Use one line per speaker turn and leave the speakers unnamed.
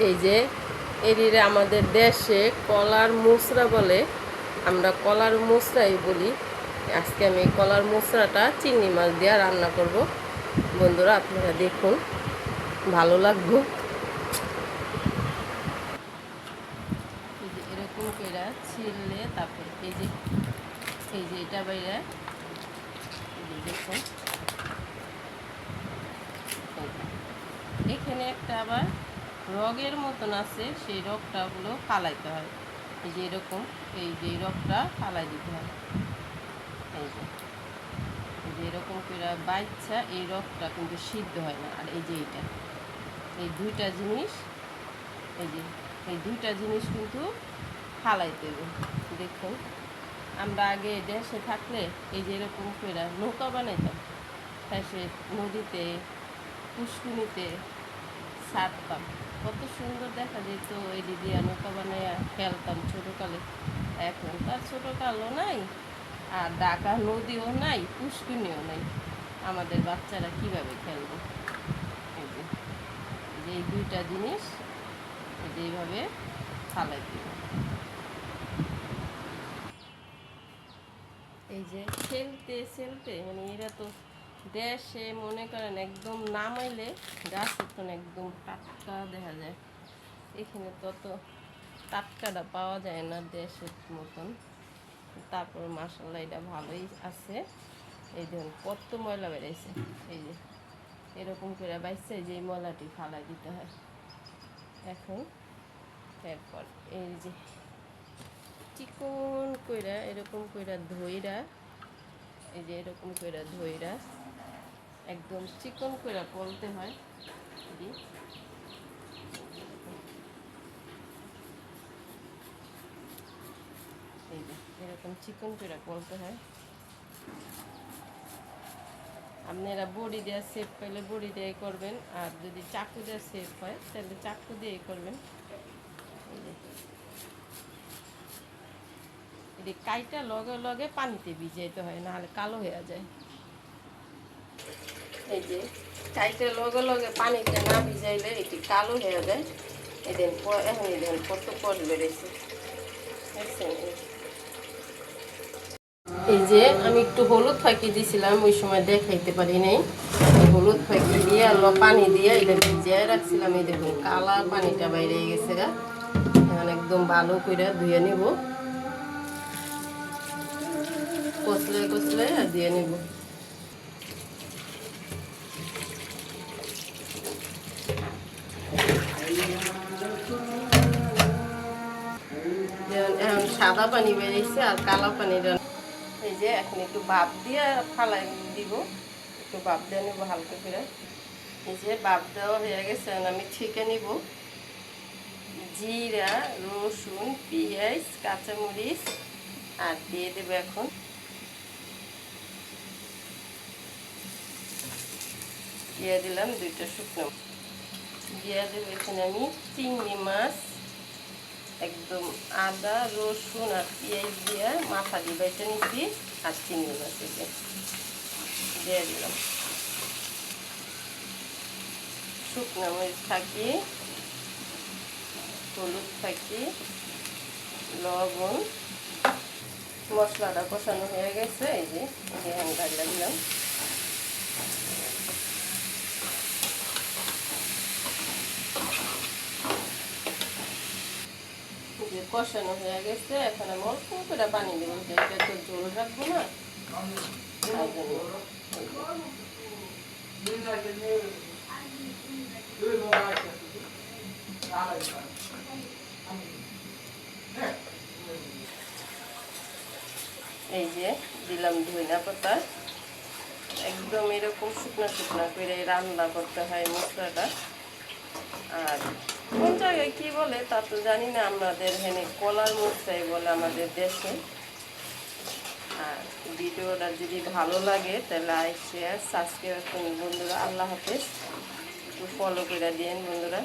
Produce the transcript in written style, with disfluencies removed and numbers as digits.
এই যে এদিকে আমাদের দেশে কলার মুচড়া বলে, আমরা কলার মুচড়াই বলি। আজকে আমি এই কলার মুচড়াটা চিংড়ি মাছ দিয়ে রান্না করব। বন্ধুরা আপনারা দেখুন, ভালো লাগবে। এই যে এরকম করে ছিললে তারপরে এই যে এটা বাইরে দেখুন, এখানে একটা আবার রগের মতন আছে, সেই রগটা হলো ফালাইতে হয়। এই যে এরকম, এই যে রগটা ফালাই দিতে হয়। এই যে এরকম করে বাচ্চা, এই রগটা কিন্তু সিদ্ধ হয় না। আর এই যে এই দুইটা জিনিস, এই দুইটা জিনিস কিন্তু ফালাইতে হবে। দেখুন, আমরা আগে দেশে থাকলে এই যে এরকম করে নৌকা বানাইতাম, তাই সে নদীতে পুষ্কুনিতে ছাড়তাম, কত সুন্দর দেখা যেত। এই দিদি নৌকা বানাইয়া খেলতাম ছোটোকালে। এখন তার ছোটোকালও নাই, আর ঢাকা নদীও নাই, পুষ্কুনিও নাই। আমাদের বাচ্চারা কিভাবে খেলবে? এই যে এই দুইটা জিনিস এইভাবে ফালাই দিব। এই যে খেলতে মানে এরা তো দেশে মনে করেন একদম নামাইলে গাছের তো একদম টাটকা দেখা যায়। এখানে তত টাটকাটা পাওয়া যায় না দেশের মতন। তারপর মাশাআল্লাহ এটা ভালোই আছে। এই দেখুন কত ময়লা বেড়েছে। এই যে এরকম করে বাইছে, যে ময়লাটি ফালাই দিতে হয়। এখন এরপর এই যে চিকন কইরা এরকম কইরা ধইরা, এই যে এরকম কইরা ধইরা একদম চিকন কইরা বলতে হয়। এই যে এরকম চিকন কইরা বলতে হয়। আপনারা বড়ি দেওয়া সেভ পাইলে বড়ি দিয়ে করবেন, আর যদি চাকু দেওয়া সেভ হয় তাহলে চাকু দিয়েই করবেন। এই কাইটা লগে লগে পানিতে ভিজাইতে হয়, নাহলে কালো হয়ে যায়। এই যে কাইটা লগে লগে পানিতে না ভিজাইলে এটি কালো হয়ে যায়। এদিন এখন এদিন কত পর বেড়েছে। এই যে আমি একটু হলুদ ফাঁকি দিয়েছিলাম, ওই সময় দেখাইতে পারি নাই। হলুদ ফাঁকি দিয়ে আর পানি দিয়ে এটা ভিজিয়ে রাখছিলাম। এই দেখুন কালা পানিটা বাইরে গেছে গা। এখন একদম ভালো করে ধুয়ে নিব, কচলে কচলে আর দিয়ে নিব। এখন সাদা পানি বেরিয়েছে আর কালো পানি। এই যে এখন একটু ভাপ দিয়ে ফালাই দিব, একটু ভাপ দিয়ে নেব হালকা করে। এই যে ভাপ দেওয়া হয়ে গেছে, আমি ছেঁকে নিব। জিরা, রসুন, পেঁয়াজ, কাঁচামরিচ আর দিয়ে দেব। এখন দিয়ে দিলাম দুইটা শুকনো, দিয়ে দেবো এখানে আমি চিংড়ি মাছ, একদম আদা রসুন আর পেঁয়াজ দিয়ে মাথা দিয়ে বেটে নিচ্ছি। আর চিংড়ি মাছ দিয়ে দিলাম। শুকনো মরিচ থাকি, হলুদ থাকি, লবণ, মশলাটা কষানো হয়ে গেছে। এই যে হ্যাংটা দিলাম। কষানো হয়ে গেছে, এখন আমি অল্প করে পানি দেবো, এটা তো ঝোল রাখবো না। এই যে দিলাম ধনিয়া পাতা। একদম এরকম শুকনো শুকনো করে রান্না করতে হয় মশলাটা। আর কোন জায়গায় কী বলে তা তো জানি না, আমাদের এখানে কলার মশলাই বলে আমাদের দেশে। আর ভিডিওটা যদি ভালো লাগে তাহলে লাইক শেয়ার সাবস্ক্রাইব করুন বন্ধুরা। আল্লাহ হাফেজ, একটু ফলো করে দিন বন্ধুরা।